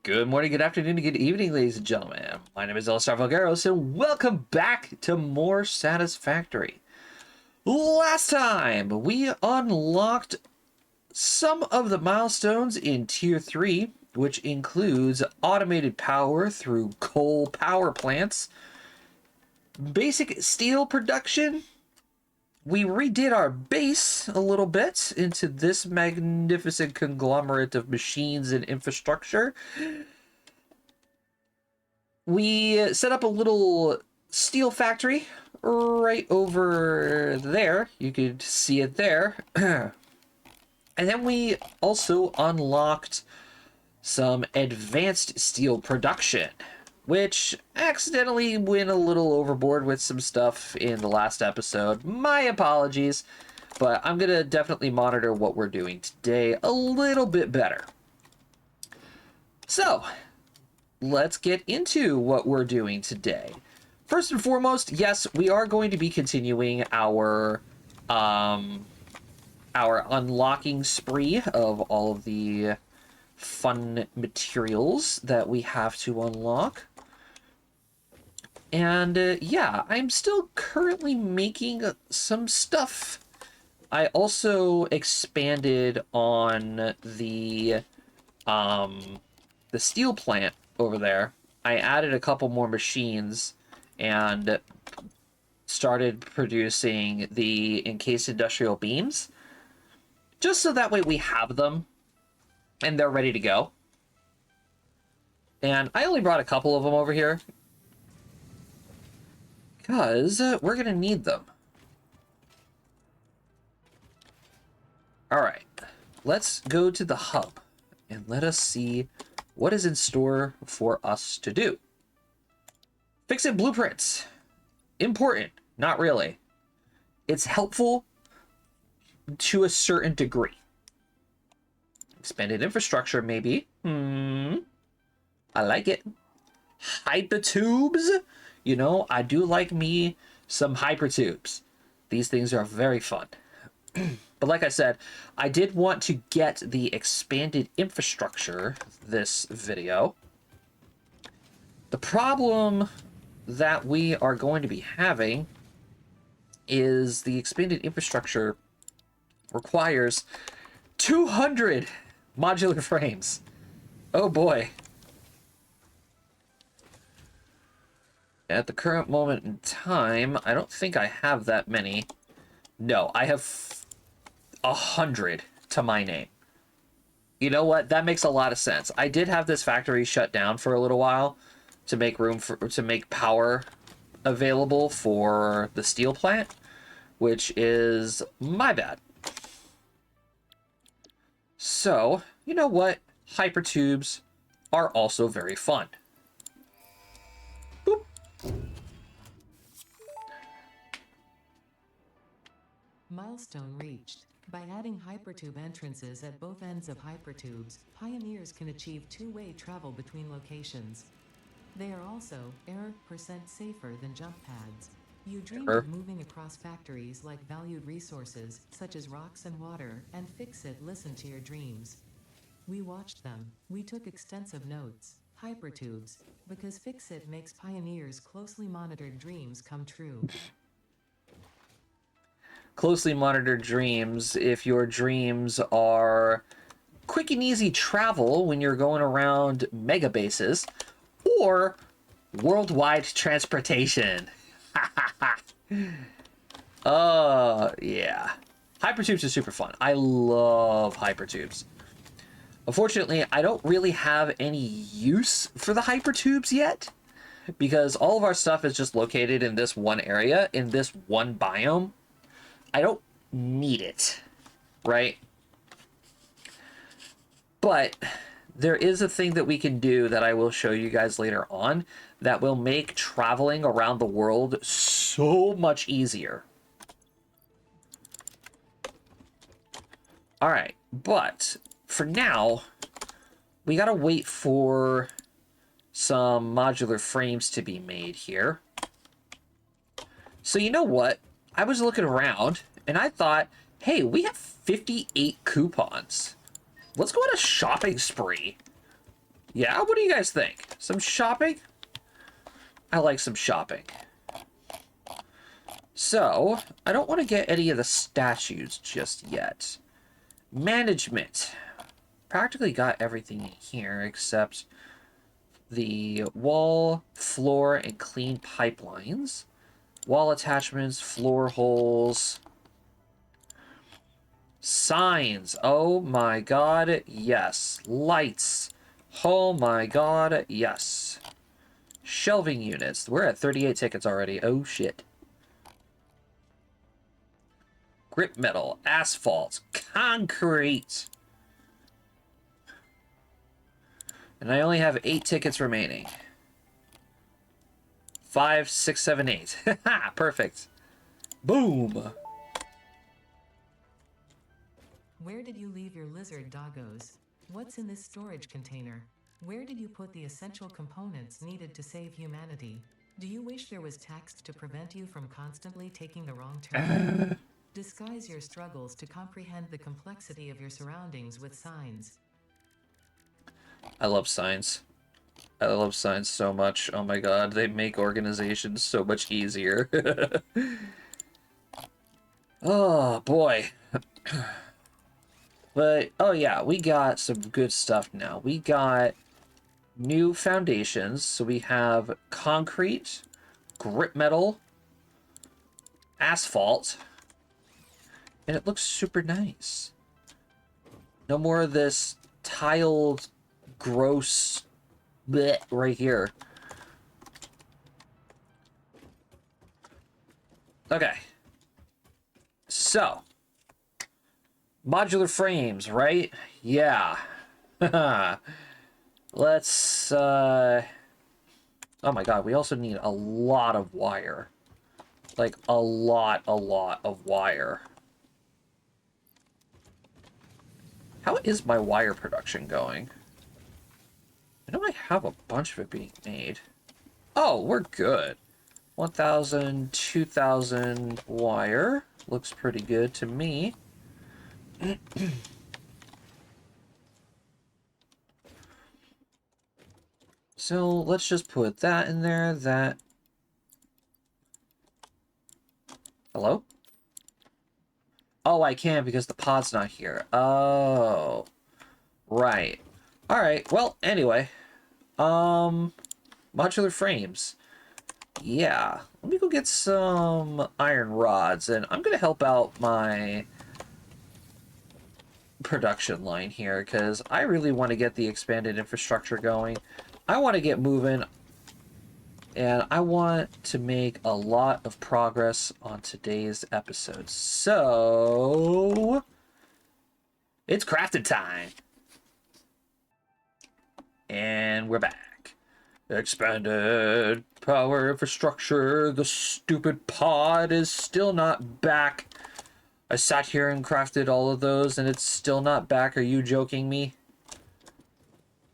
Good morning, good afternoon, and good evening, ladies and gentlemen. My name is Elistar Velgaros, and welcome back to more Satisfactory. Last time, we unlocked some of the milestones in Tier 3, which includes automated power through coal power plants, basic steel production. We redid our base a little bit into this magnificent conglomerate of machines and infrastructure. We set up a little steel factory right over there. You could see it there. And then we also unlocked some advanced steel production, which accidentally went a little overboard with some stuff in the last episode. My apologies, but I'm going to definitely monitor what we're doing today a little bit better. So, let's get into what we're doing today. First and foremost, yes, we are going to be continuing our unlocking spree of all of the fun materials that we have to unlock. And yeah, I'm still currently making some stuff. I also expanded on the steel plant over there. I added a couple more machines and started producing the encased industrial beams, just so that way we have them and they're ready to go. And I only brought a couple of them over here because we're gonna need them. All right, let's go to the hub and let us see what is in store for us to do. Fix-it blueprints. Important, not really. It's helpful to a certain degree. Expanded infrastructure, maybe. I like it. Hypertubes. You know, I do like me some hypertubes. These things are very fun. But like I said, I did want to get the expanded infrastructure this video. The problem that we are going to be having is the expanded infrastructure requires 200 modular frames. Oh boy. At the current moment in time, I don't think I have that many. No, I have 100 to my name. You know what? That makes a lot of sense. I did have this factory shut down for a little while to make room to make power available for the steel plant, which is my bad. So, you know what? Hypertubes are also very fun. Boop. Milestone reached. By adding hypertube entrances at both ends of hypertubes, pioneers can achieve two-way travel between locations. They are also % safer than jump pads. You dream of moving across factories like valued resources, such as rocks and water, and Fix-It listened to your dreams. We watched them. We took extensive notes. Hypertubes, because Fix-It makes pioneers' closely monitored dreams come true. Closely monitored dreams, if your dreams are quick and easy travel when you're going around mega bases, or worldwide transportation. Oh, yeah. Hypertubes are super fun. I love hypertubes. Unfortunately, I don't really have any use for the hypertubes yet, because all of our stuff is just located in this one area, in this one biome. I don't need it, right? But there is a thing that we can do that I will show you guys later on that will make traveling around the world so much easier. All right, but for now, we gotta wait for some modular frames to be made here. So you know what? I was looking around and I thought, hey, we have 58 coupons. Let's go on a shopping spree. Yeah, what do you guys think? Some shopping? I like some shopping. So, I don't want to get any of the statues just yet. Management. Practically got everything in here except the wall, floor, and clean pipelines. Wall attachments, floor holes. Signs. Oh my god, yes. Lights. Oh my god, yes. Shelving units. We're at 38 tickets already. Oh shit. Grip metal, asphalt, concrete. And I only have 8 tickets remaining. 5, 6, 7, 8. Perfect. Boom. Where did you leave your lizard doggos? What's in this storage container? Where did you put the essential components needed to save humanity? Do you wish there was text to prevent you from constantly taking the wrong turn? Disguise your struggles to comprehend the complexity of your surroundings with signs. I love signs. I love signs so much. Oh my god, they make organizations so much easier. Oh boy. But, oh yeah, we got some good stuff now. We got new foundations. So we have concrete, grip metal, asphalt, and it looks super nice. No more of this tiled, gross bleh right here. Okay. So, modular frames, right? Yeah. Let's, oh my god, we also need a lot of wire. Like, a lot of wire. How is my wire production going? I know I have a bunch of it being made. Oh, we're good. 1,000, 2,000 wire. Looks pretty good to me. So let's just put that in there, that... Hello? Oh, I can't because the pod's not here. Oh. Right. Alright, well, anyway. Modular frames. Yeah. Let me go get some iron rods, and I'm gonna help out my production line here, because I really want to get the expanded infrastructure going. I want to get moving, and I want to make a lot of progress on today's episode. So, it's crafting time. And we're back. Expanded power infrastructure. The stupid pod is still not back. I sat here and crafted all of those, and it's still not back. Are you joking me?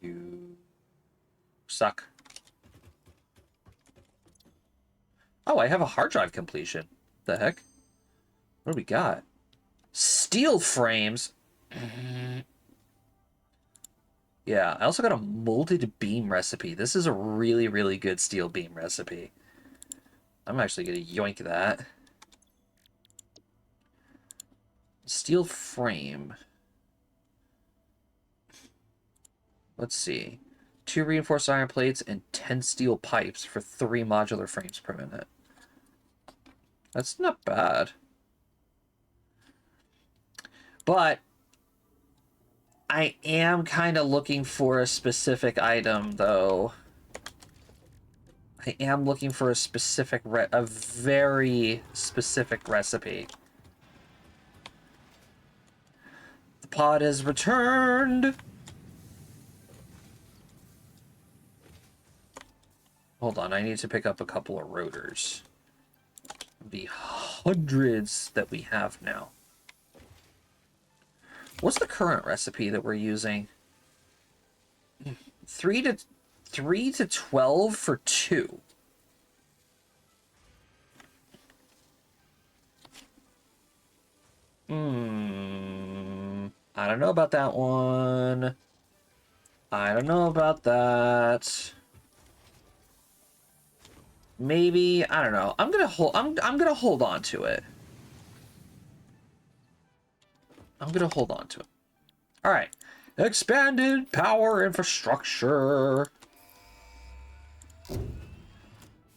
You suck. Oh, I have a hard drive completion. The heck? What do we got? Steel frames. Yeah, I also got a molded beam recipe. This is a really, really good steel beam recipe. I'm actually gonna yoink that. Steel frame. Let's see. 2 reinforced iron plates and 10 steel pipes for 3 modular frames per minute. That's not bad. But I am kind of looking for a specific item, though. I am looking for a specific, a very specific recipe. The pod has returned! Hold on, I need to pick up a couple of rotors. The hundreds that we have now. What's the current recipe that we're using? 3 to 12 for 2. I don't know about that one. I don't know about that. Maybe, I don't know. I'm gonna hold on to it. I'm gonna hold on to it. All right. Expanded power infrastructure.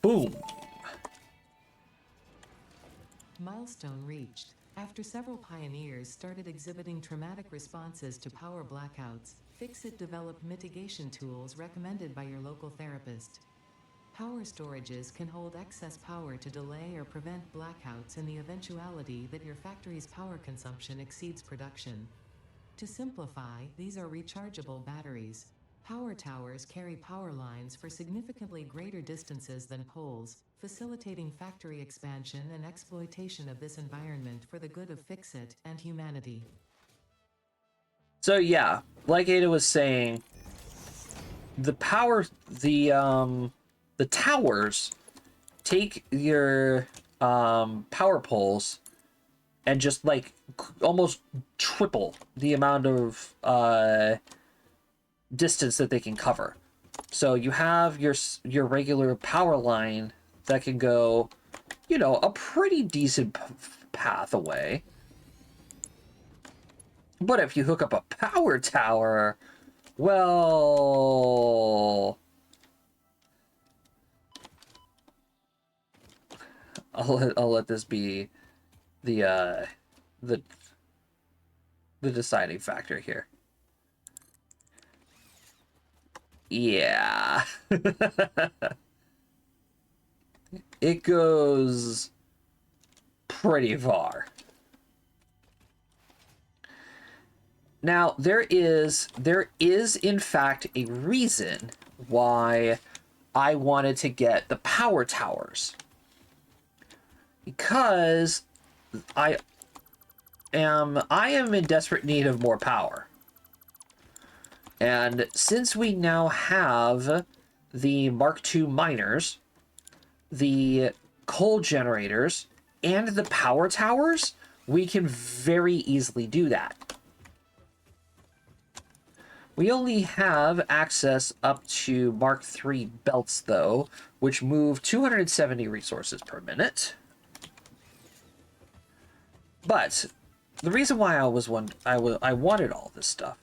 Boom. Milestone reached. After several pioneers started exhibiting traumatic responses to power blackouts, Fixit developed mitigation tools recommended by your local therapist. Power storages can hold excess power to delay or prevent blackouts in the eventuality that your factory's power consumption exceeds production. To simplify, these are rechargeable batteries. Power towers carry power lines for significantly greater distances than poles, facilitating factory expansion and exploitation of this environment for the good of Fixit and humanity. So yeah, like Ada was saying, the towers take your power poles and just like almost triple the amount of distance that they can cover. So you have your regular power line that can go, you know, a pretty decent path away. But if you hook up a power tower, well, I'll let this be the the deciding factor here. Yeah. It goes pretty far. Now, there is in fact a reason why I wanted to get the power towers. Because I am in desperate need of more power. And since we now have the Mark II miners, the coal generators, and the power towers, we can very easily do that. We only have access up to Mark III belts, though, which move 270 resources per minute. But the reason why I wanted all this stuff,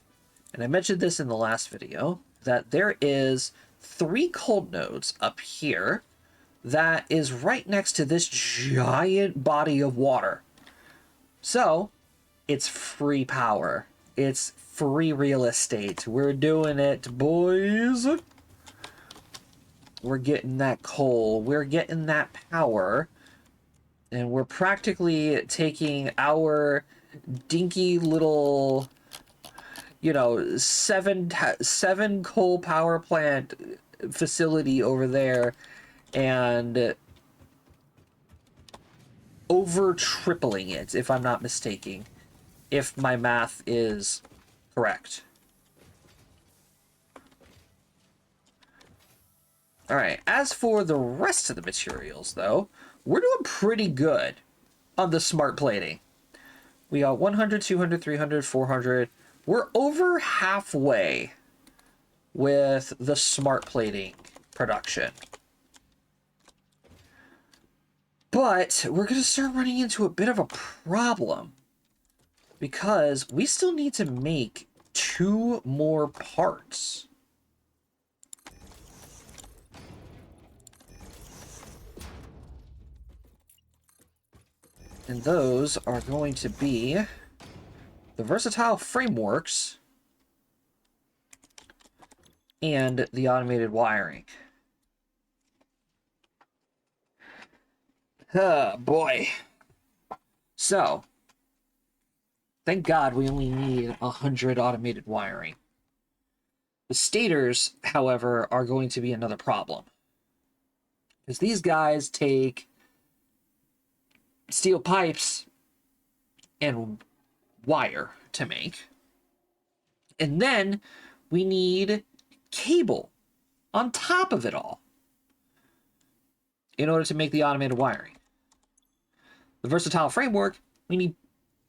and I mentioned this in the last video, that there is 3 cold nodes up here that is right next to this giant body of water. So, it's free power. It's free real estate. We're doing it, boys. We're getting that coal. We're getting that power. And we're practically taking our dinky little, you know, seven coal power plant facility over there and over tripling it, if I'm not mistaken, if my math is correct. All right, as for the rest of the materials, though, we're doing pretty good on the smart plating. We got 100, 200, 300, 400. We're over halfway with the smart plating production. But we're going to start running into a bit of a problem because we still need to make 2 more parts. And those are going to be the versatile frameworks and the automated wiring. Oh, boy. So, thank God we only need 100 automated wiring. The stators, however, are going to be another problem. Because these guys take steel pipes and wire to make. And then we need cable on top of it all in order to make the automated wiring. The versatile framework, we need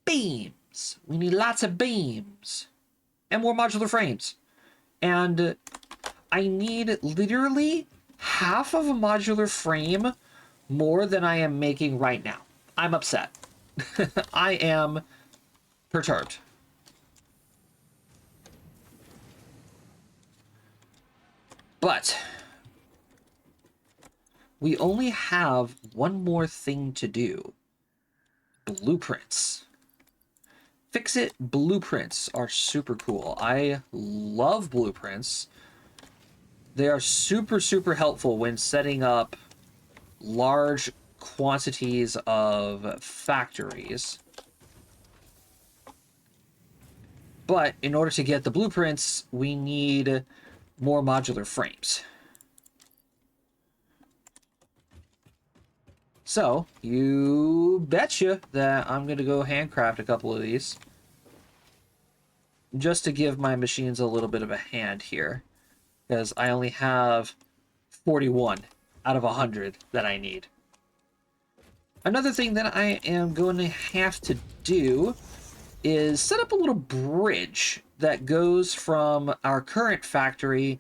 beams. We need lots of beams and more modular frames. And I need literally half of a modular frame more than I am making right now. I'm upset. I am perturbed. But we only have one more thing to do. Blueprints. Fix-it blueprints are super cool. I love blueprints. They are super, super helpful when setting up large quantities of factories. But in order to get the blueprints, we need more modular frames. So, you betcha that I'm going to go handcraft a couple of these. Just to give my machines a little bit of a hand here. Because I only have 41 out of 100 that I need. Another thing that I am going to have to do is set up a little bridge that goes from our current factory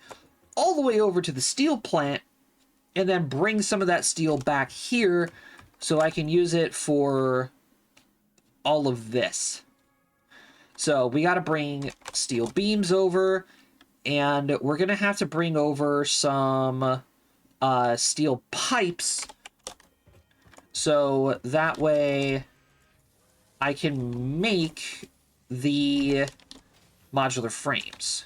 all the way over to the steel plant, and then bring some of that steel back here so I can use it for all of this. So we got to bring steel beams over, and we're going to have to bring over some steel pipes so that way I can make the modular frames.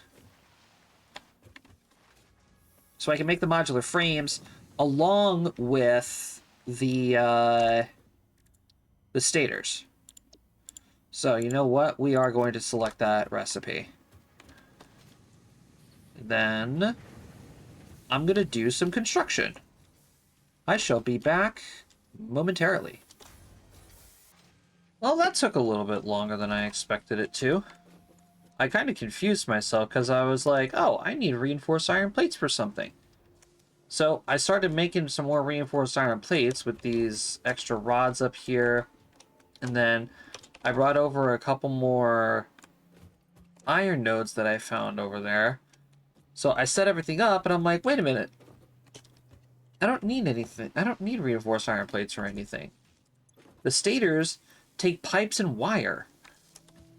So I can make the modular frames along with the stators. So you know what? We are going to select that recipe. Then I'm going to do some construction. I shall be back momentarily. Well, that took a little bit longer than I expected it to. I kind of confused myself because I was like, oh, I need reinforced iron plates for something. So I started making some more reinforced iron plates with these extra rods up here. And then I brought over a couple more iron nodes that I found over there. So I set everything up and I'm like, wait a minute. I don't need anything. I don't need reinforced iron plates or anything. The stators take pipes and wire,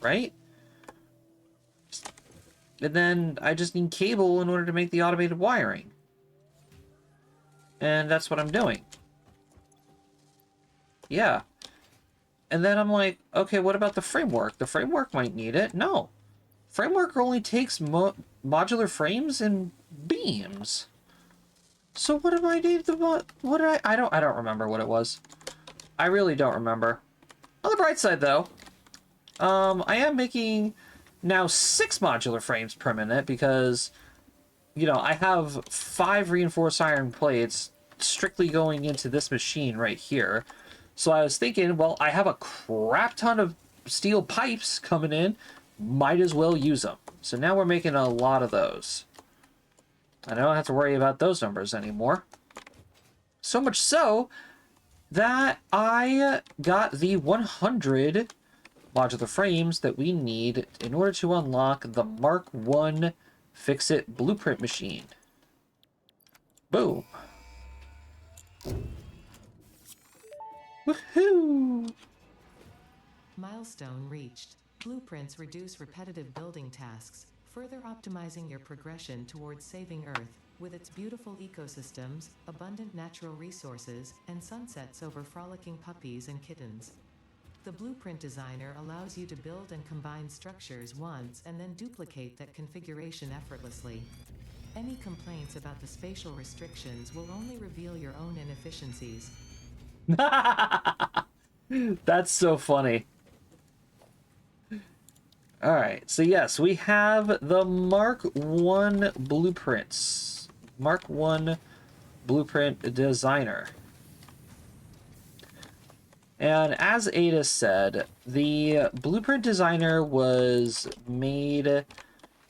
right? And then I just need cable in order to make the automated wiring. And that's what I'm doing. Yeah. And then I'm like, okay, what about the framework? The framework might need it. No. Framework only takes modular frames and beams. So what do I need? What did I don't remember what it was. I really don't remember. On the bright side, though, I am making now 6 modular frames per minute because, you know, I have 5 reinforced iron plates strictly going into this machine right here. So I was thinking, well, I have a crap ton of steel pipes coming in. Might as well use them. So now we're making a lot of those. I don't have to worry about those numbers anymore. So much so that I got the 100 modular frames that we need in order to unlock the Mark 1 Fix-It Blueprint machine. Boom. Woohoo! Milestone reached. Blueprints reduce repetitive building tasks, further optimizing your progression towards saving Earth, with its beautiful ecosystems, abundant natural resources, and sunsets over frolicking puppies and kittens. The Blueprint Designer allows you to build and combine structures once and then duplicate that configuration effortlessly. Any complaints about the spatial restrictions will only reveal your own inefficiencies. That's so funny. Alright, so yes, we have the Mark 1 blueprints. Mark 1 Blueprint Designer. And as Ada said, the Blueprint Designer was made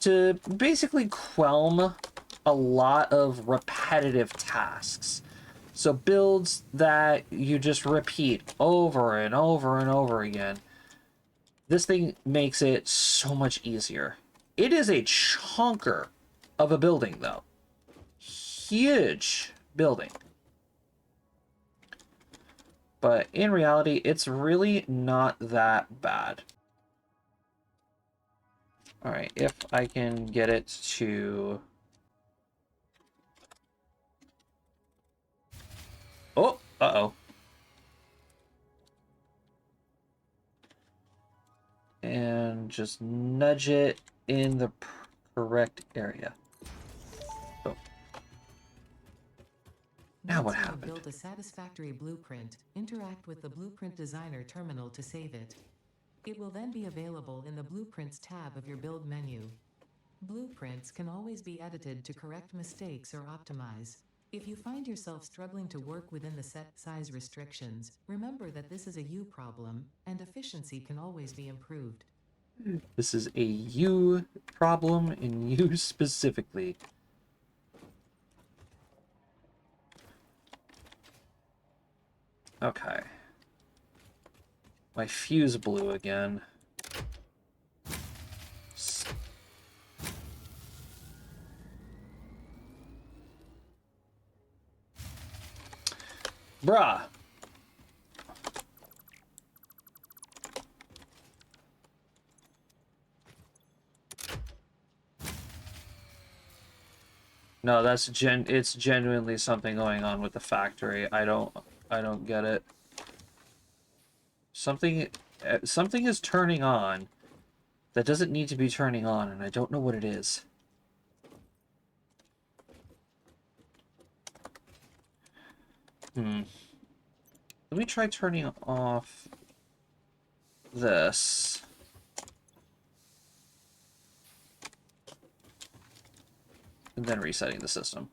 to basically quell a lot of repetitive tasks. So builds that you just repeat over and over and over again. This thing makes it so much easier. It is a chunker of a building, though. Huge building. But in reality, it's really not that bad. Alright, if I can get it to... Oh, uh-oh. And just nudge it in the correct area. Oh. Now what happened? Once you have built a satisfactory blueprint, interact with the Blueprint Designer terminal to save it. It will then be available in the Blueprints tab of your build menu. Blueprints can always be edited to correct mistakes or optimize. If you find yourself struggling to work within the set size restrictions, remember that this is a you problem, and efficiency can always be improved. This is a you problem, and you specifically. Okay. My fuse blew again. Bruh. No, it's genuinely something going on with the factory. I don't get it. Something is turning on that doesn't need to be turning on, and I don't know what it is. Let me try turning off this. And then resetting the system.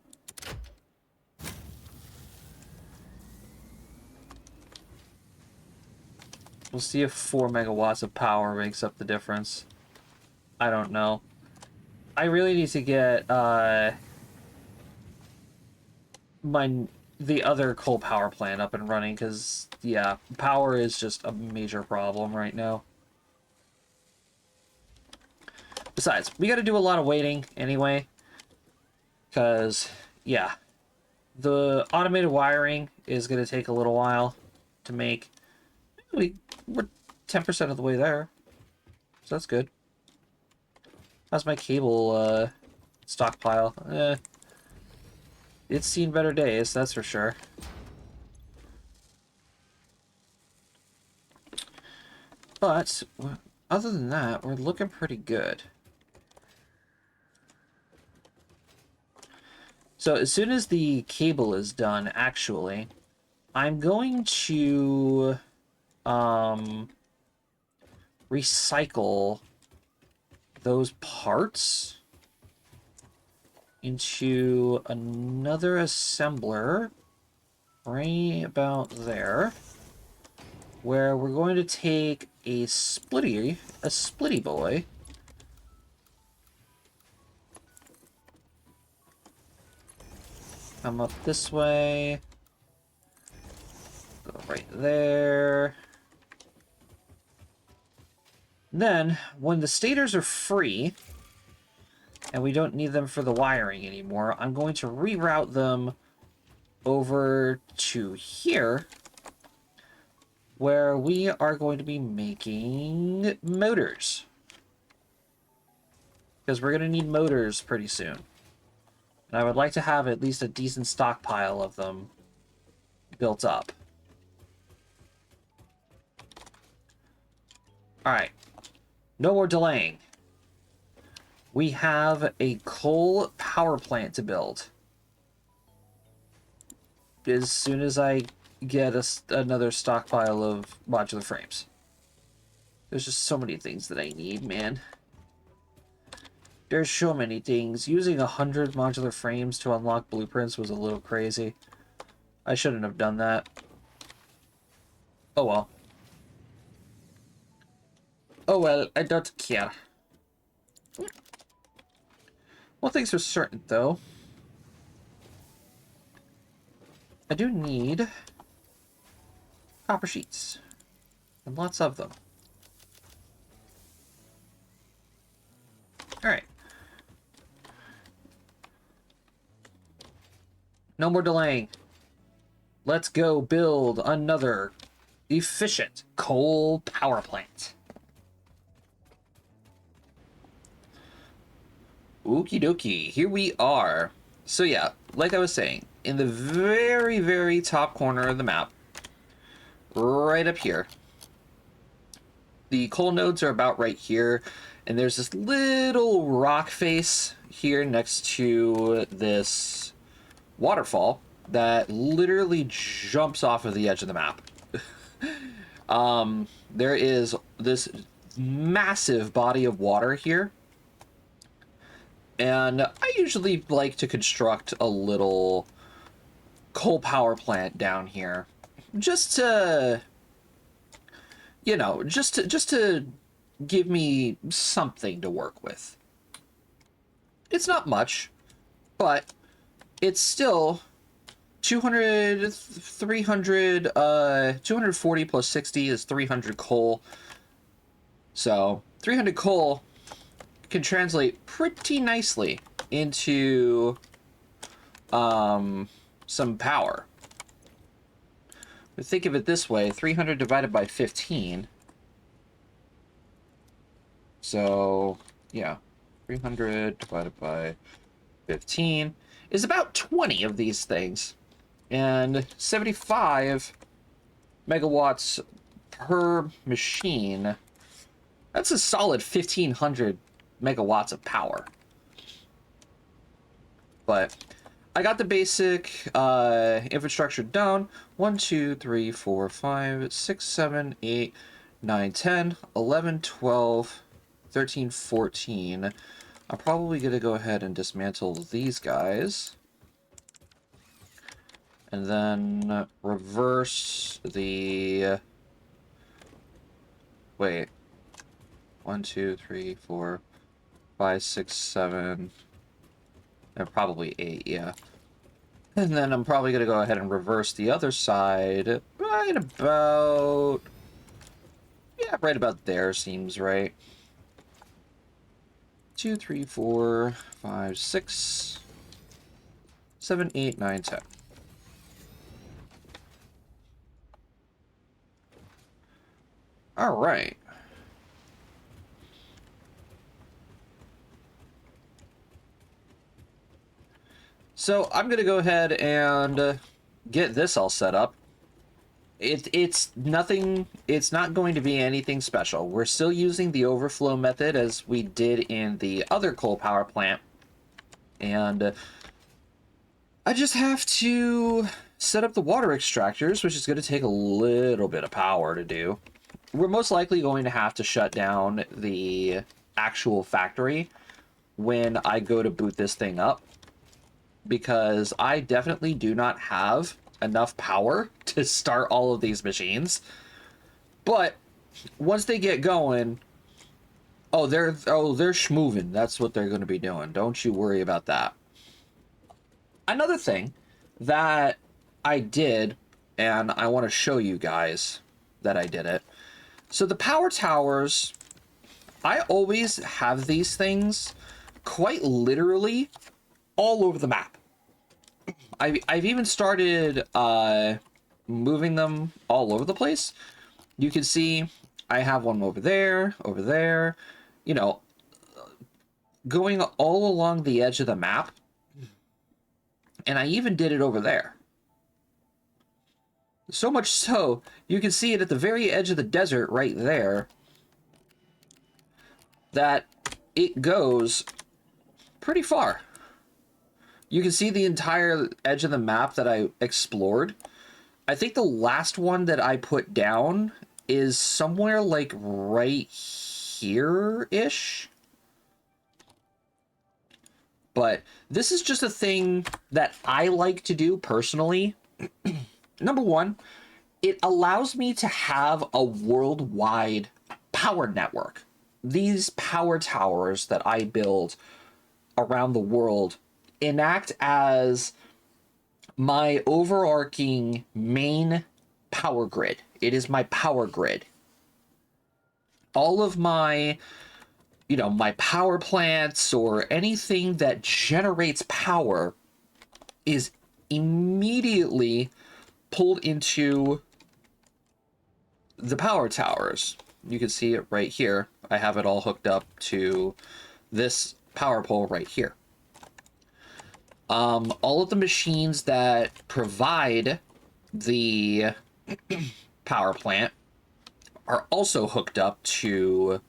We'll see if 4 megawatts of power makes up the difference. I don't know. I really need to get the other coal power plant up and running, because yeah, power is just a major problem right now. Besides, we got to do a lot of waiting anyway, because yeah, the automated wiring is going to take a little while to make. We're 10% of the way there, so that's good. How's my cable stockpile? It's seen better days, that's for sure. But other than that, we're looking pretty good. So as soon as the cable is done, actually, I'm going to recycle those parts into another assembler right about there, where we're going to take a splitty boy, come up this way, go right there. Then, when the stators are free, and we don't need them for the wiring anymore, I'm going to reroute them over to here, where we are going to be making motors. Because we're going to need motors pretty soon. And I would like to have at least a decent stockpile of them built up. Alright. No more delaying. We have a coal power plant to build. As soon as I get another stockpile of modular frames. There's just so many things that I need, man. There's so many things. Using 100 modular frames to unlock blueprints was a little crazy. I shouldn't have done that. Oh well. Oh well, I don't care. One thing's for certain, though. I do need copper sheets. And lots of them. Alright. No more delaying. Let's go build another efficient coal power plant. Okie dokie, here we are. So yeah, like I was saying, in the very, very top corner of the map, right up here, the coal nodes are about right here, and there's this little rock face here next to this waterfall that literally jumps off of the edge of the map. There is this massive body of water here, and I usually like to construct a little coal power plant down here just to, you know, just to give me something to work with. It's not much, but it's still 200, 300, 240 plus 60 is 300 coal. So 300 coal can translate pretty nicely into some power. But think of it this way, 300 divided by 15. So, yeah, 300 divided by 15 is about 20 of these things. And 75 megawatts per machine. That's a solid 1,500 megawatts of power. But I got the basic infrastructure down. 1, 2, 3, 4, 5, 6, 7, 8, 9, 10, 11, 12, 13, 14. I'm probably going to go ahead and dismantle these guys. And then reverse the... Wait. 1, 2, 3, 4, 5, 6, 7... And probably 8, yeah. And then I'm probably going to go ahead and reverse the other side right about... Yeah, right about there seems right. 2, 3, 4, 5, 6, 7, 8, 9, 10. All right. So I'm going to go ahead and get this all set up. It's nothing, it's not going to be anything special. We're still using the overflow method as we did in the other coal power plant. And I just have to set up the water extractors, which is going to take a little bit of power to do. We're most likely going to have to shut down the actual factory when I go to boot this thing up, because I definitely do not have enough power to start all of these machines. But once they get going, they're schmoving. That's what they're going to be doing. Don't you worry about that. Another thing that I did, and I want to show you guys that I did it. So the power towers, I always have these things quite literally all over the map. I've even started moving them all over the place. You can see I have one over there, you know, going all along the edge of the map. And I even did it over there. So much so, you can see it at the very edge of the desert right there, that it goes pretty far. You can see the entire edge of the map that I explored. I think the last one that I put down is somewhere like right here-ish. But this is just a thing that I like to do personally. Number one, it allows me to have a worldwide power network. These power towers that I build around the world enact as my overarching main power grid. It is my power grid. All of my, you know, my power plants or anything that generates power is immediately pulled into the power towers. You can see it right here. I have it all hooked up to this power pole right here. All of the machines that provide the power plant are also hooked up to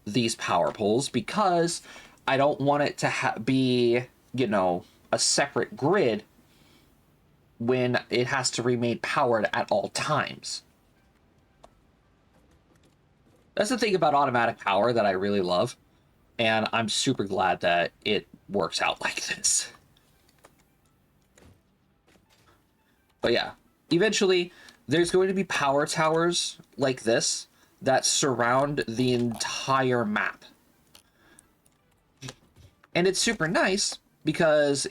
these power poles because I don't want it to be, you know, a separate grid when it has to remain powered at all times. That's the thing about automatic power that I really love, and I'm super glad that it works out like this. But yeah, eventually there's going to be power towers like this that surround the entire map. And it's super nice because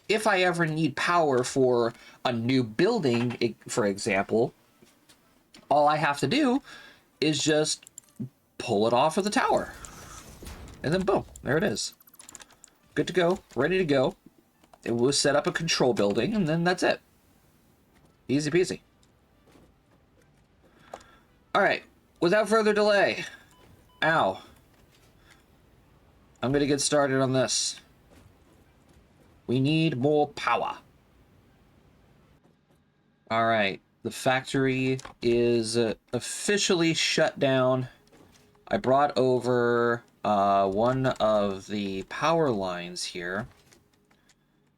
if I ever need power for a new building, for example, all I have to do is just pull it off of the tower. And then boom, there it is. Good to go, ready to go. It will set up a control building, and then that's it. Easy peasy. All right, without further delay, ow. I'm gonna get started on this. We need more power. All right, the factory is officially shut down. I brought over one of the power lines here,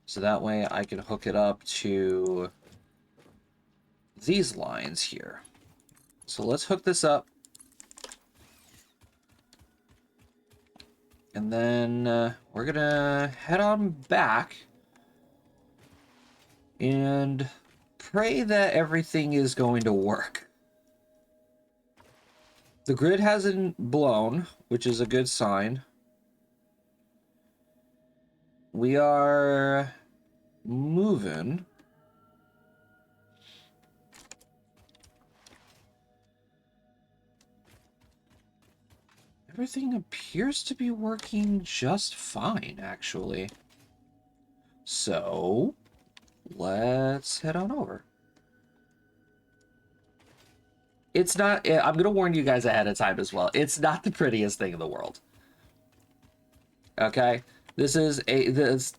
so that way I can hook it up to these lines here. So let's hook this up. And then we're gonna head on back and pray that everything is going to work. The grid hasn't blown, which is a good sign. We are moving. Everything appears to be working just fine, actually. So, let's head on over. It's not, I'm going to warn you guys ahead of time as well. It's not the prettiest thing in the world. Okay? This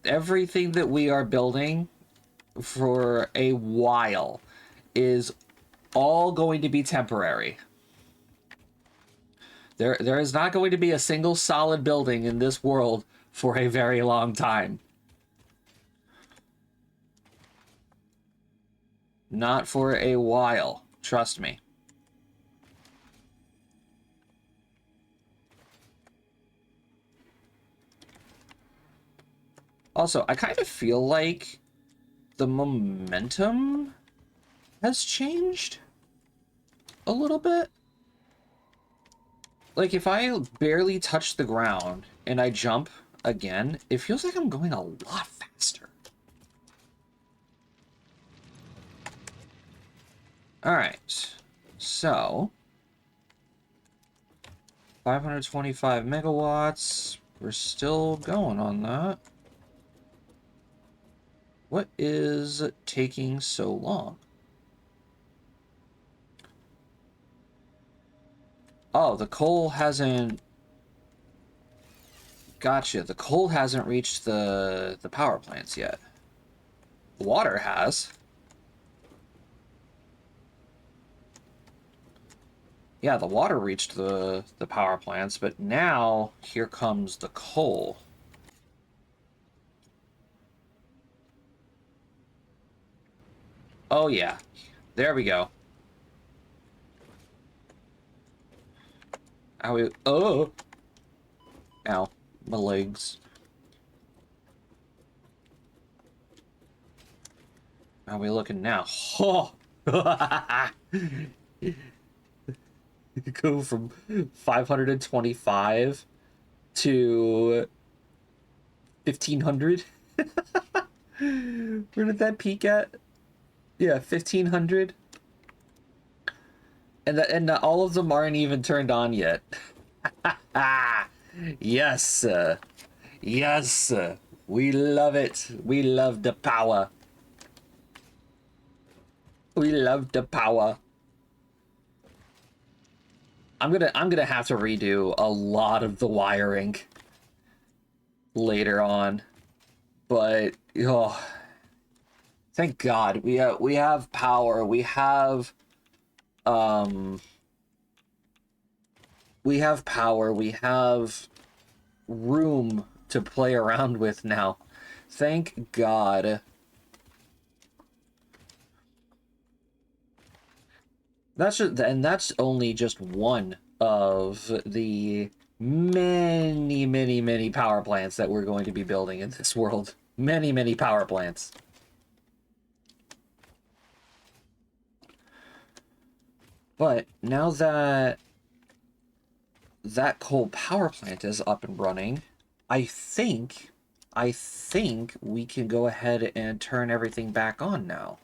everything that we are building for a while is all going to be temporary. There is not going to be a single solid building in this world for a very long time. Not for a while. Trust me. Also, I kind of feel like the momentum has changed a little bit. Like, if I barely touch the ground and I jump again, it feels like I'm going a lot faster. Alright, so 525 megawatts. We're still going on that. What is taking so long? Oh, the coal hasn't... Gotcha. The coal hasn't reached the power plants yet. The water has. Yeah, the water reached the power plants, but now here comes the coal. Oh yeah, there we go. Oh! Ow, my legs. How are we looking now? Oh! Go from 525 to 1500. Where did that peak at? Yeah, 1500. And all of them aren't even turned on yet. Yes, yes, we love it. We love the power. We love the power. I'm gonna have to redo a lot of the wiring later on, but oh, thank God we have power. We have power. We have room to play around with now. Thank God. That's only just one of the many, many, many power plants that we're going to be building in this world. Many, many power plants. But now that that coal power plant is up and running, I think we can go ahead and turn everything back on now.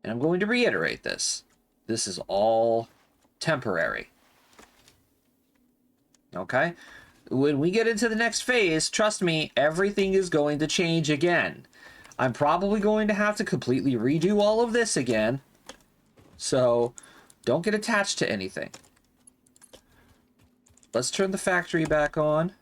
And I'm going to reiterate this. This is all temporary. Okay? When we get into the next phase, trust me, everything is going to change again. I'm probably going to have to completely redo all of this again. So, don't get attached to anything. Let's turn the factory back on.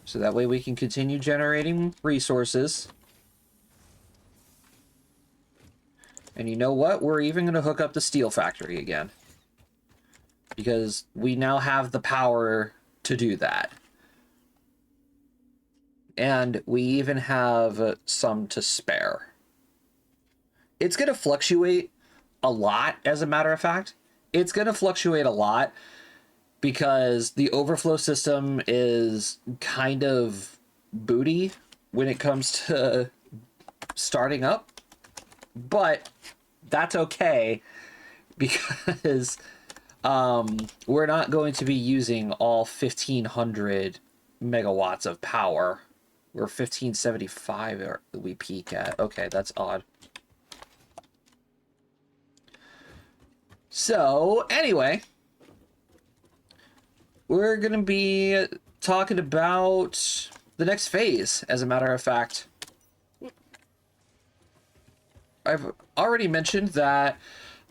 So that way we can continue generating resources. And you know what? We're even going to hook up the steel factory again. Because we now have the power to do that. And we even have some to spare. It's going to fluctuate a lot, as a matter of fact. It's going to fluctuate a lot because the overflow system is kind of booty when it comes to starting up. But that's okay because we're not going to be using all 1,500 megawatts of power. We're 1,575 we peak at. Okay, that's odd. So, anyway, we're going to be talking about the next phase, as a matter of fact. I've already mentioned that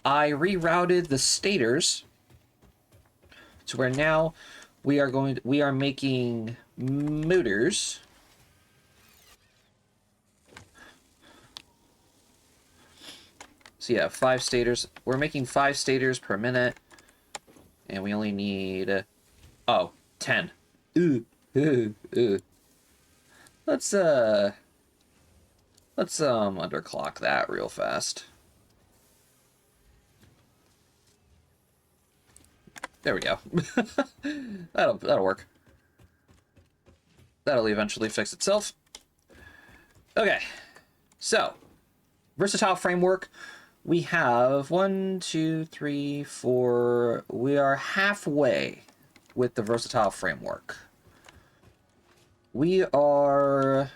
I rerouted the stators to where now we are making motors. So yeah, 5 stators. We're making 5 stators per minute, and we only need 10. Ooh. Let's underclock that real fast. There we go. that'll work. That'll eventually fix itself. Okay. So, versatile framework. We have 1, 2, 3, 4. We are halfway with the versatile framework. We are,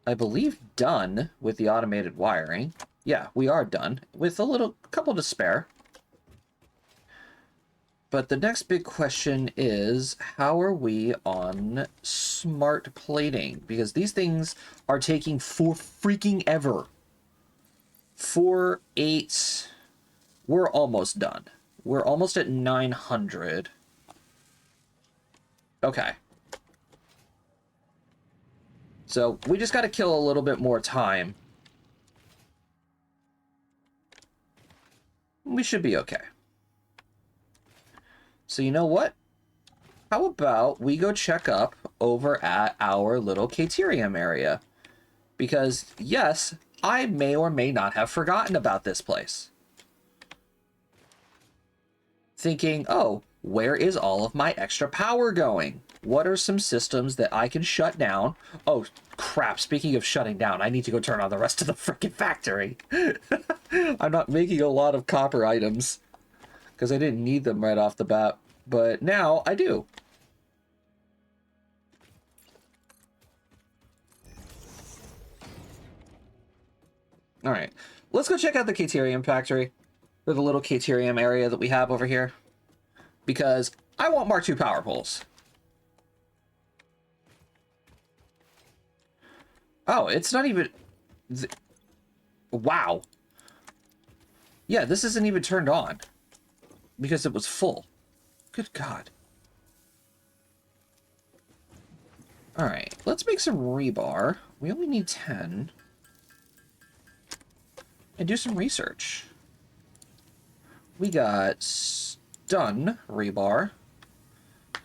I believe, done with the automated wiring. Yeah, we are done with a couple to spare. But the next big question is, how are we on smart plating? Because these things are taking for freaking ever. 4, 8, we're almost done. We're almost at 900. Okay. So we just got to kill a little bit more time. We should be okay. So you know what? How about we go check up over at our little Caterium area? Because, yes, I may or may not have forgotten about this place. Thinking, oh, where is all of my extra power going? What are some systems that I can shut down? Oh, crap. Speaking of shutting down, I need to go turn on the rest of the freaking factory. I'm not making a lot of copper items because I didn't need them right off the bat. But now I do. All right. Let's go check out the Caterium factory. Or the little Caterium area that we have over here. because I want Mark II power poles. Oh, it's not even... Wow. Yeah, this isn't even turned on because it was full. Good God. All right, let's make some rebar. We only need 10. And do some research. We got stun rebar.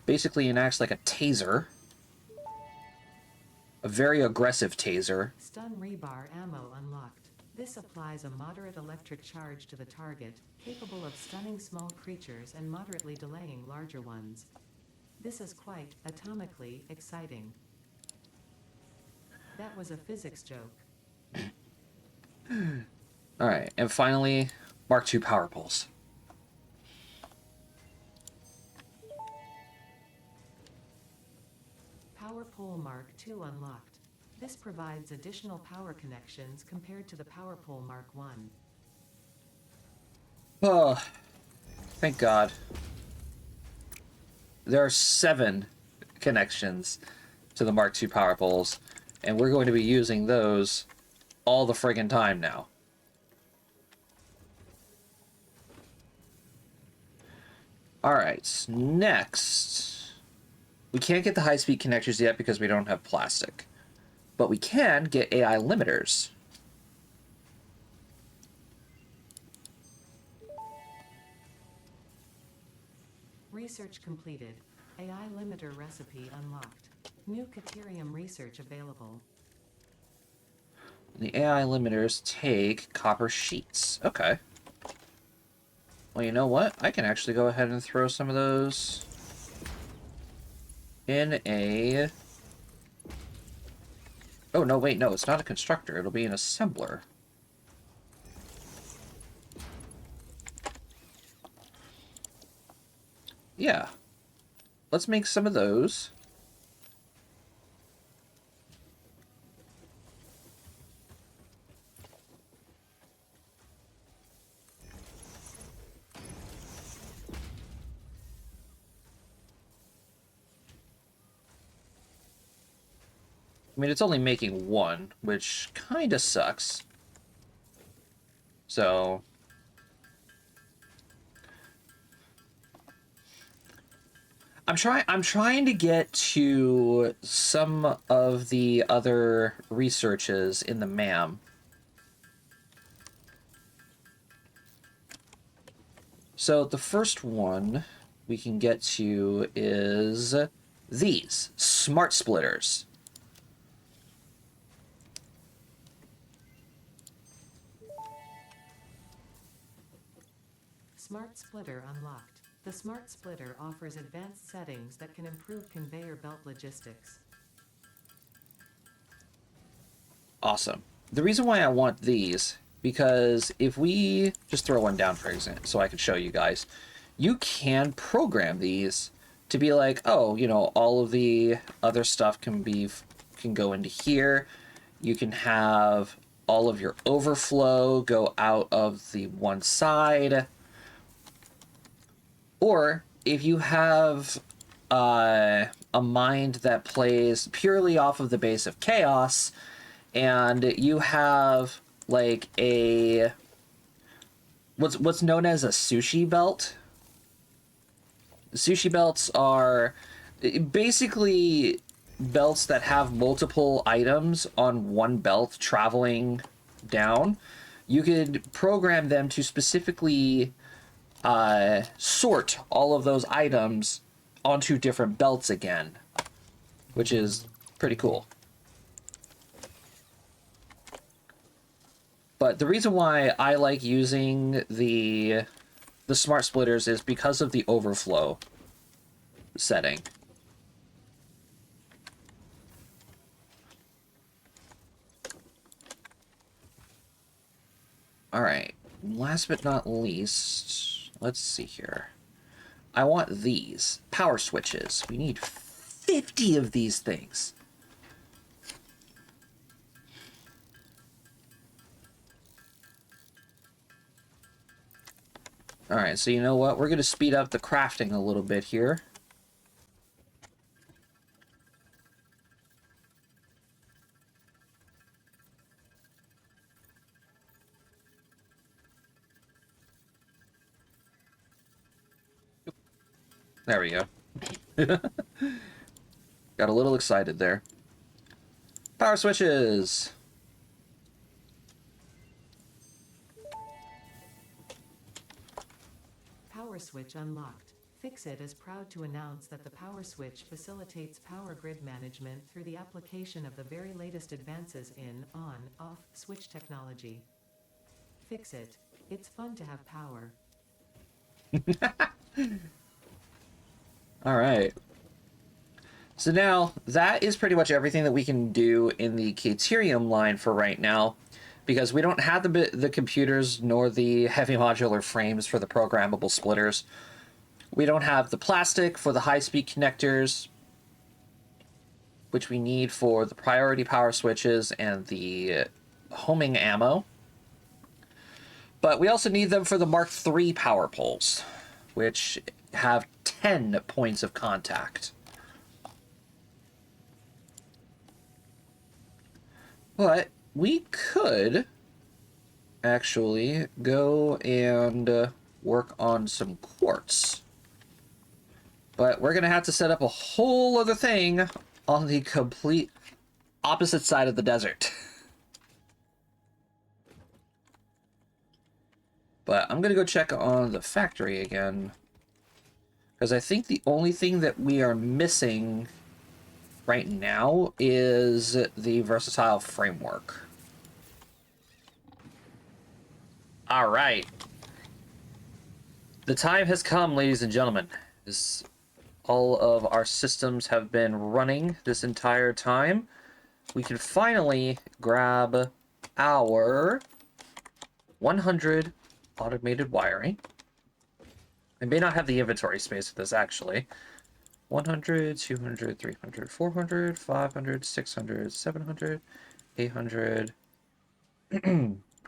Basically, it acts like a taser. A very aggressive taser. Stun rebar ammo unlocked. This applies a moderate electric charge to the target, capable of stunning small creatures and moderately delaying larger ones. This is quite atomically exciting. That was a physics joke. All right, and finally, Mark II power poles. Power pole Mark II unlocked. This provides additional power connections compared to the Power Pole Mark I. Oh, thank God. There are 7 connections to the Mark II power poles, and we're going to be using those all the friggin' time now. Alright, next. We can't get the high-speed connectors yet because we don't have plastic. But we can get AI limiters. Research completed. AI limiter recipe unlocked. New Caterium research available. The AI limiters take copper sheets. Okay. Well, you know what? I can actually go ahead and throw some of those in a... Oh, no, wait, no, it's not a constructor. It'll be an assembler. Yeah. Let's make some of those. I mean, it's only making 1, which kind of sucks. So... I'm trying to get to some of the other researches in the MAM. So the first one we can get to is these smart splitters. Smart Splitter unlocked. The Smart Splitter offers advanced settings that can improve conveyor belt logistics. Awesome. The reason why I want these, because if we just throw one down, for example, so I can show you guys, you can program these to be like, oh, you know, all of the other stuff can go into here. You can have all of your overflow go out of the one side. Or if you have a mind that plays purely off of the base of chaos, and you have like a what's known as a sushi belt. Sushi belts are basically belts that have multiple items on one belt traveling down. You could program them to specifically sort all of those items onto different belts again, which is pretty cool. But the reason why I like using the smart splitters is because of the overflow setting. All right, last but not least, let's see here. I want these power switches. We need 50 of these things. Alright, so you know what? We're going to speed up the crafting a little bit here. There we go. Got a little excited there. Power switches! Power switch unlocked. Fixit is proud to announce that the power switch facilitates power grid management through the application of the very latest advances in on-off switch technology. Fixit. It's fun to have power. Alright. So now, that is pretty much everything that we can do in the Caterium line for right now, because we don't have the computers nor the heavy modular frames for the programmable splitters. We don't have the plastic for the high-speed connectors, which we need for the priority power switches and the homing ammo. But we also need them for the Mark III power poles, which have 10 points of contact. But we could actually go and work on some quartz. But we're going to have to set up a whole other thing on the complete opposite side of the desert. But I'm going to go check on the factory again, because I think the only thing that we are missing right now is the versatile framework. All right. The time has come, ladies and gentlemen. All of our systems have been running this entire time. We can finally grab our 100 automated wiring. I may not have the inventory space for this, actually. 100, 200, 300, 400, 500, 600, 700, 800,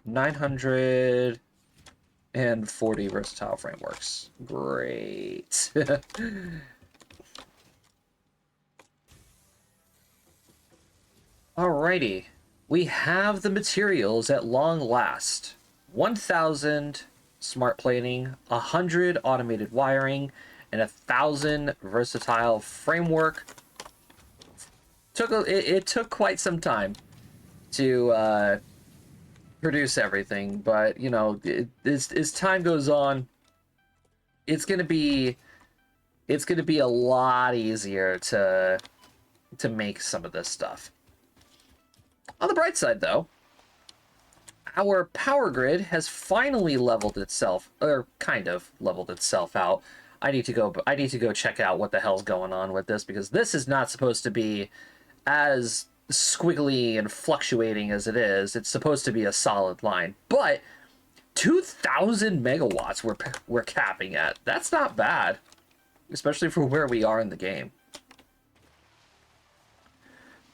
940 versatile frameworks. Great. Alrighty. We have the materials at long last. 1,000 smart plating, 100 automated wiring, and 1,000 versatile framework. It took quite some time to produce everything, but you know, as time goes on, it's gonna be a lot easier to make some of this stuff. On the bright side, though, our power grid has finally leveled itself, or kind of leveled itself out. I need to go check out what the hell's going on with this, because this is not supposed to be as squiggly and fluctuating as it is. It's supposed to be a solid line. But 2,000 megawatts we're capping at. That's not bad, especially for where we are in the game.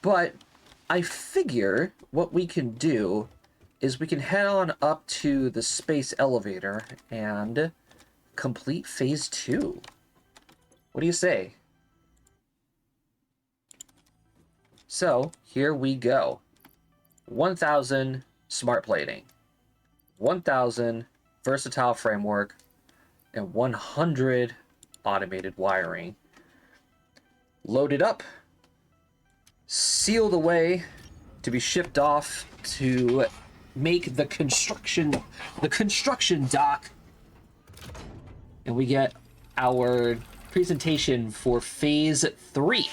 But I figure what we can do is we can head on up to the space elevator and complete phase 2. What do you say? So, here we go. 1,000 smart plating, 1,000 versatile framework, and 100 automated wiring. Loaded up, sealed away to be shipped off to make the construction dock, and we get our presentation for phase 3.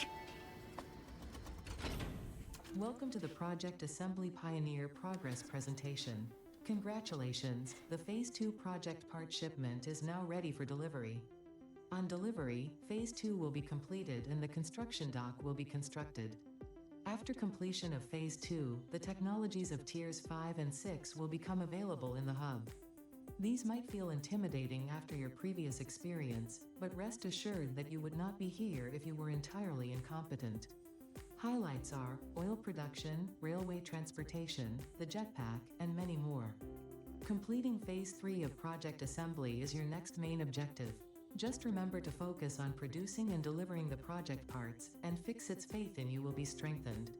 Welcome to the Project Assembly Pioneer Progress presentation. Congratulations, the Phase 2 project part shipment is now ready for delivery. On delivery, Phase 2 will be completed and the construction dock will be constructed. After completion of Phase 2, the technologies of Tiers 5 and 6 will become available in the hub. These might feel intimidating after your previous experience, but rest assured that you would not be here if you were entirely incompetent. Highlights are oil production, railway transportation, the jetpack, and many more. Completing Phase 3 of Project Assembly is your next main objective. Just remember to focus on producing and delivering the project parts, and Fixit's faith in you will be strengthened.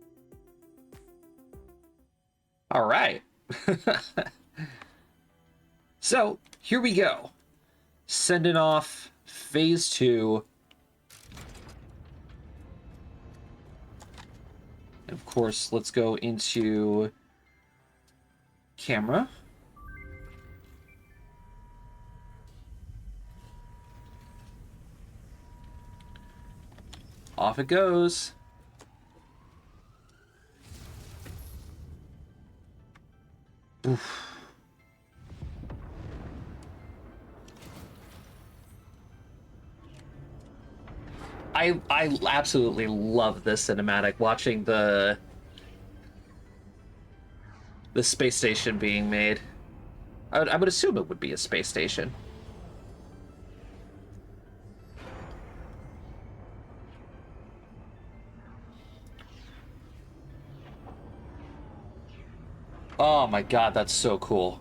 All right. So, here we go. Sending off Phase 2. And of course, let's go into camera. Off it goes. Oof. I absolutely love this cinematic, watching the space station being made. I would assume it would be a space station. Oh my god, that's so cool.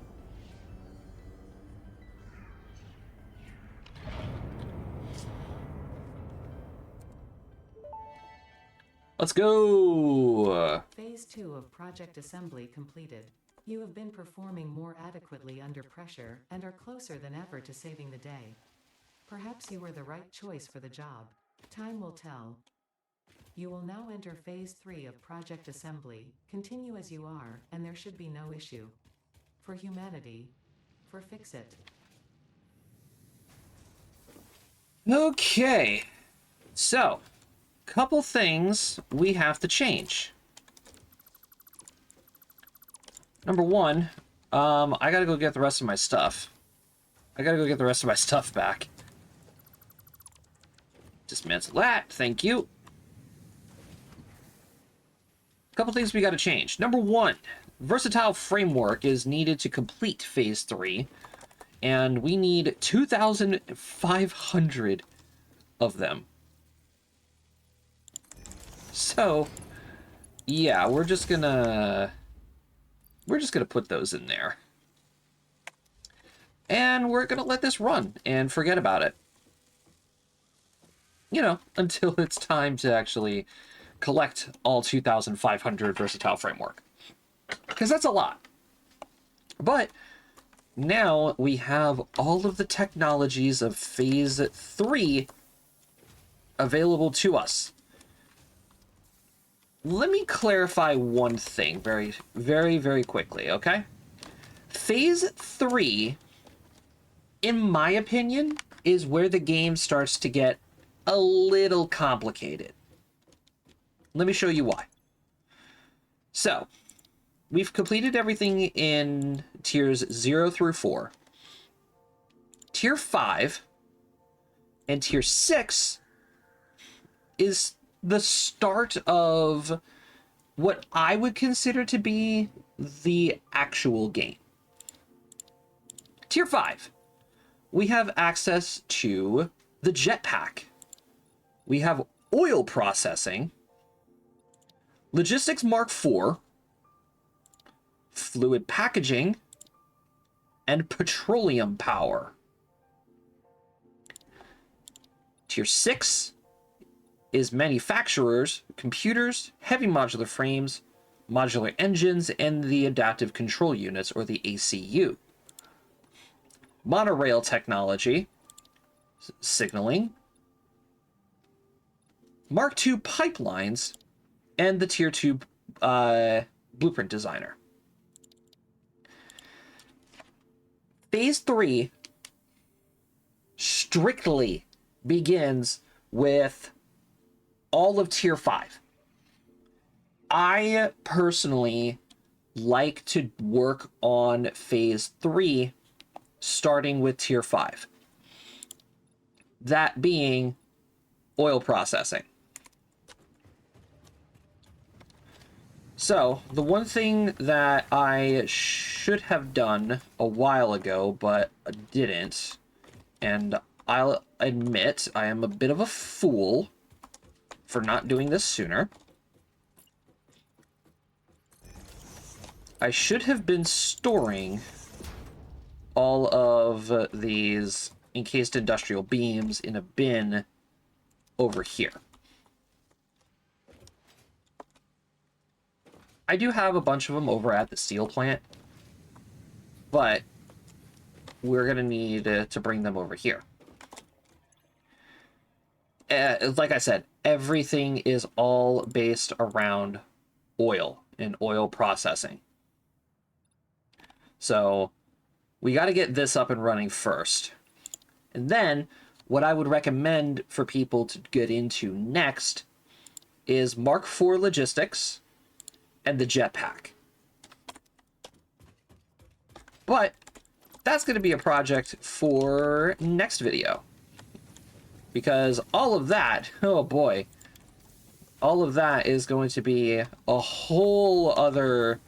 Let's go! Phase 2 of Project Assembly completed. You have been performing more adequately under pressure and are closer than ever to saving the day. Perhaps you were the right choice for the job. Time will tell. You will now enter Phase 3 of Project Assembly. Continue as you are, and there should be no issue. For humanity. For Fixit. Okay. So, couple things we have to change. Number one, I gotta go get the rest of my stuff. I gotta go get the rest of my stuff back. Dismantle that, thank you. Couple things we gotta change. Number one, versatile framework is needed to complete Phase 3, and we need 2,500 of them. So, yeah, we're just gonna put those in there. And we're gonna let this run and forget about it. You know, until it's time to actually collect all 2,500 versatile framework. Because that's a lot. But now we have all of the technologies of Phase 3 available to us. Let me clarify one thing very, very, very quickly, okay? Phase 3, in my opinion, is where the game starts to get a little complicated. Let me show you why. So, we've completed everything in tiers 0 through 4. Tier 5 and tier 6 is the start of what I would consider to be the actual game. Tier 5, we have access to the jetpack. We have oil processing, logistics Mark IV, fluid packaging, and petroleum power. Tier 6 is manufacturers, computers, heavy modular frames, modular engines, and the adaptive control units, or the ACU. Monorail technology, signaling, Mark II pipelines, and the Tier 2 blueprint designer. Phase 3 strictly begins with all of Tier 5. I personally like to work on Phase 3 starting with Tier 5. That being oil processing. So, the one thing that I should have done a while ago, but didn't, and I'll admit I am a bit of a fool for not doing this sooner. I should have been storing all of these encased industrial beams in a bin over here. I do have a bunch of them over at the steel plant, but we're going to need to bring them over here. Like I said, everything is all based around oil and oil processing. So we got to get this up and running first. And then what I would recommend for people to get into next is Mark IV logistics and the jetpack. But that's going to be a project for next video. Because all of that, oh boy, all of that is going to be a whole other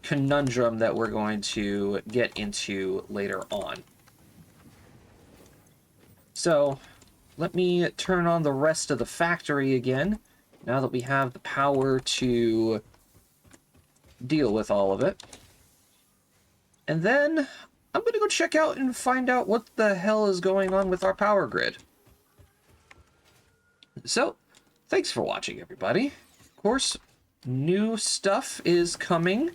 conundrum that we're going to get into later on. So let me turn on the rest of the factory again, now that we have the power to deal with all of it. And then I'm going to go check out and find out what the hell is going on with our power grid. So, thanks for watching, everybody. Of course, new stuff is coming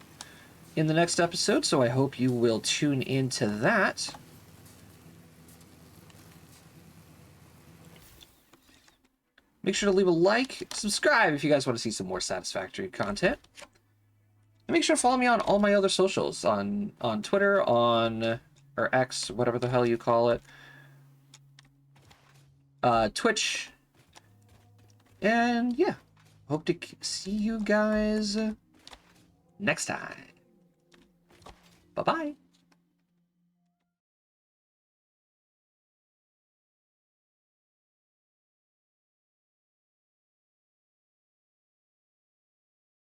in the next episode, so I hope you will tune into that. Make sure to leave a like, subscribe if you guys want to see some more Satisfactory content. And make sure to follow me on all my other socials, on Twitter, or X, whatever the hell you call it. Twitch. And yeah, hope to see you guys next time. Bye-bye.